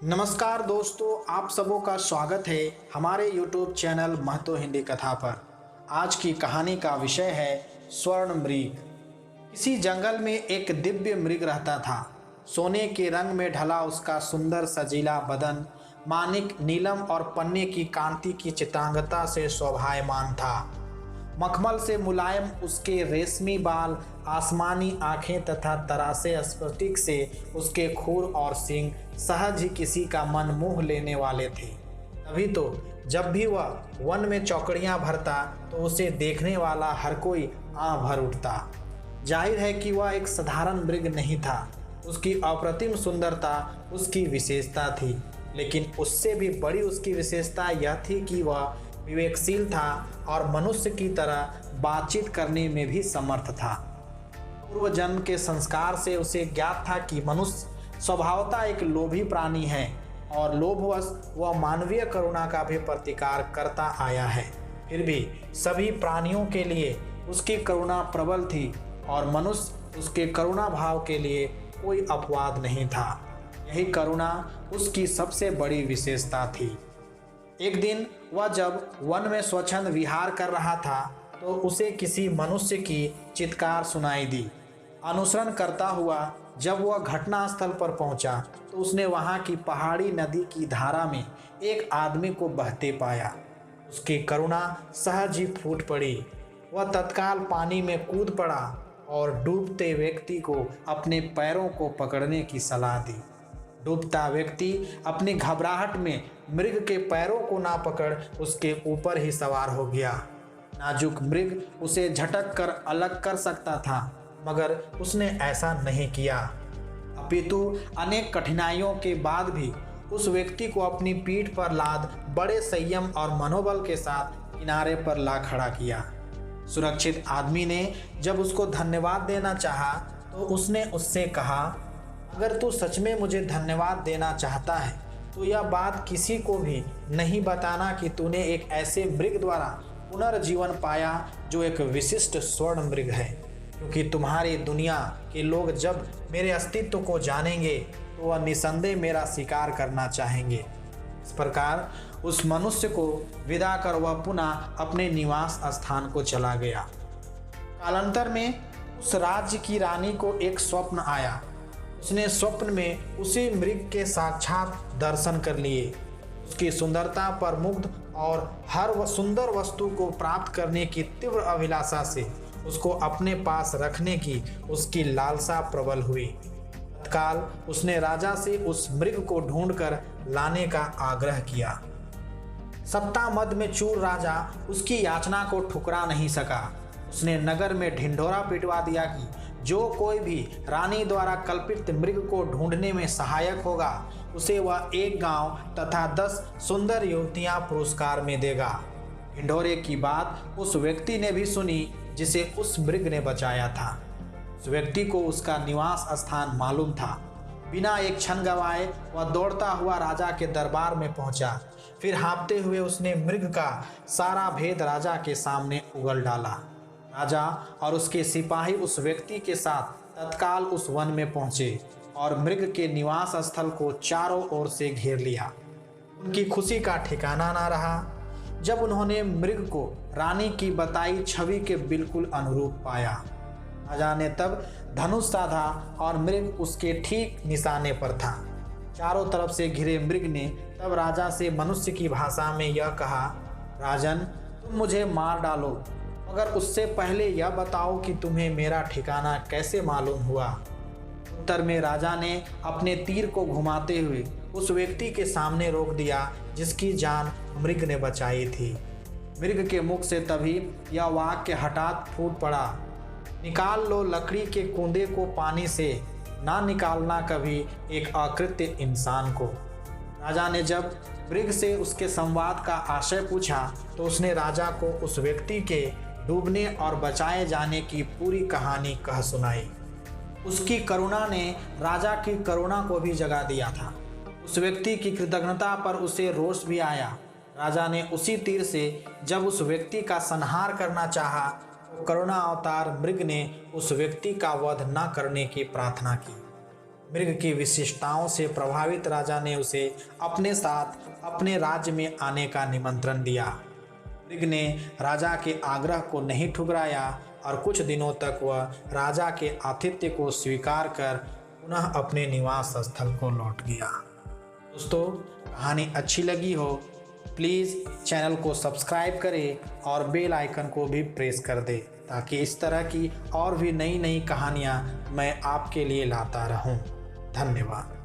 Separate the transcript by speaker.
Speaker 1: नमस्कार दोस्तों, आप सबों का स्वागत है हमारे YouTube चैनल महतो हिंदी कथा पर। आज की कहानी का विषय है स्वर्ण मृग। किसी जंगल में एक दिव्य मृग रहता था। सोने के रंग में ढला उसका सुंदर सजीला बदन मानिक, नीलम और पन्ने की कांति की चित्रांगता से शोभायमान था। मखमल से मुलायम उसके रेशमी बाल, आसमानी आंखें तथा तरासे स्फटिक से उसके खुर और सींग सहज ही किसी का मन मोह लेने वाले थे। तभी तो जब भी वह वन में चौकड़ियां भरता तो उसे देखने वाला हर कोई आं भर उठता। जाहिर है कि वह एक साधारण मृग नहीं था। उसकी अप्रतिम सुंदरता उसकी विशेषता थी, लेकिन उससे भी बड़ी उसकी विशेषता यह थी कि वह विवेकशील था और मनुष्य की तरह बातचीत करने में भी समर्थ था। पूर्व जन्म के संस्कार से उसे ज्ञात था कि मनुष्य स्वभावतः एक लोभी प्राणी है और लोभवश वह मानवीय करुणा का भी प्रतिकार करता आया है। फिर भी सभी प्राणियों के लिए उसकी करुणा प्रबल थी और मनुष्य उसके करुणा भाव के लिए कोई अपवाद नहीं था। यही करुणा उसकी सबसे बड़ी विशेषता थी। एक दिन वह जब वन में स्वच्छंद विहार कर रहा था तो उसे किसी मनुष्य की चित्कार सुनाई दी। अनुसरण करता हुआ जब वह घटनास्थल पर पहुंचा तो उसने वहां की पहाड़ी नदी की धारा में एक आदमी को बहते पाया। उसकी करुणा सहज ही फूट पड़ी। वह तत्काल पानी में कूद पड़ा और डूबते व्यक्ति को अपने पैरों को पकड़ने की सलाह दी। डूबता व्यक्ति अपनी घबराहट में मृग के पैरों को ना पकड़ उसके ऊपर ही सवार हो गया। नाजुक मृग उसे झटक कर अलग कर सकता था, मगर उसने ऐसा नहीं किया। अपितु अनेक कठिनाइयों के बाद भी उस व्यक्ति को अपनी पीठ पर लाद बड़े संयम और मनोबल के साथ किनारे पर ला खड़ा किया। सुरक्षित आदमी ने जब उसको धन्यवाद देना चाहा तो उसने उससे कहा, अगर तू सच में मुझे धन्यवाद देना चाहता है तो यह बात किसी को भी नहीं बताना कि तूने एक ऐसे मृग द्वारा पुनर्जीवन पाया जो एक विशिष्ट स्वर्ण मृग है, क्योंकि तुम्हारी दुनिया के लोग जब मेरे अस्तित्व को जानेंगे तो वह निसंदेह मेरा शिकार करना चाहेंगे। इस प्रकार उस मनुष्य को विदा कर वह पुनः अपने निवास स्थान को चला गया। कालांतर में उस राज्य की रानी को एक स्वप्न आया। उसने स्वप्न में उसी मृग के साक्षात दर्शन कर लिए। उसकी सुंदरता पर मुग्ध और हर सुंदर वस्तु को प्राप्त करने की तीव्र अभिलाषा से उसको अपने पास रखने की उसकी लालसा प्रबल हुई। तत्काल उसने राजा से उस मृग को ढूंढकर लाने का आग्रह किया। सत्ता मद में चूर राजा उसकी याचना को ठुकरा नहीं सका। उसने नगर में ढिंढोरा पिटवा दिया कि जो कोई भी रानी द्वारा कल्पित मृग को ढूंढने में सहायक होगा उसे वह एक गांव तथा 10 सुंदर युवतियां पुरस्कार में देगा। ढिंढोरे की बात उस व्यक्ति ने भी सुनी जिसे उस मृग ने बचाया था। उस व्यक्ति को उसका निवास स्थान मालूम था। बिना एक क्षण गवाए वह दौड़ता हुआ राजा के दरबार में पहुंचा। फिर हाँफते हुए उसने मृग का सारा भेद राजा के सामने उगल डाला। राजा और उसके सिपाही उस व्यक्ति के साथ तत्काल उस वन में पहुंचे और मृग के निवास स्थल को चारों ओर से घेर लिया। उनकी खुशी का ठिकाना ना रहा जब उन्होंने मृग को रानी की बताई छवि के बिल्कुल अनुरूप पाया। राजा ने तब धनुष साधा और मृग उसके ठीक निशाने पर था। चारों तरफ से घिरे मृग ने तब राजा से मनुष्य की भाषा में यह कहा, राजन, तुम मुझे मार डालो, मगर उससे पहले यह बताओ कि तुम्हें मेरा ठिकाना कैसे मालूम हुआ। उत्तर में राजा ने अपने तीर को घुमाते हुए उस व्यक्ति के सामने रोक दिया जिसकी जान मृग ने बचाई थी। मृग के मुख से तभी यह वाक्य हठात फूट पड़ा, निकाल लो लकड़ी के कूंदे को पानी से, ना निकालना कभी एक अकृत्य इंसान को। राजा ने जब मृग से उसके संवाद का आशय पूछा तो उसने राजा को उस व्यक्ति के डूबने और बचाए जाने की पूरी कहानी कह सुनाई। उसकी करुणा ने राजा की करुणा को भी जगा दिया था। उस व्यक्ति की कृतज्ञता पर उसे रोष भी आया। राजा ने उसी तीर से जब उस व्यक्ति का संहार करना चाहा तो करुणा अवतार मृग ने उस व्यक्ति का वध न करने की प्रार्थना की। मृग की विशिष्टताओं से प्रभावित राजा ने उसे अपने साथ अपने राज्य में आने का निमंत्रण दिया। मृग ने राजा के आग्रह को नहीं ठुकराया और कुछ दिनों तक वह राजा के आतिथ्य को स्वीकार कर पुनः अपने निवास स्थल को लौट गया। दोस्तों, कहानी अच्छी लगी हो प्लीज़ चैनल को सब्सक्राइब करें और बेल आइकन को भी प्रेस कर दें ताकि इस तरह की और भी नई नई कहानियाँ मैं आपके लिए लाता रहूँ। धन्यवाद।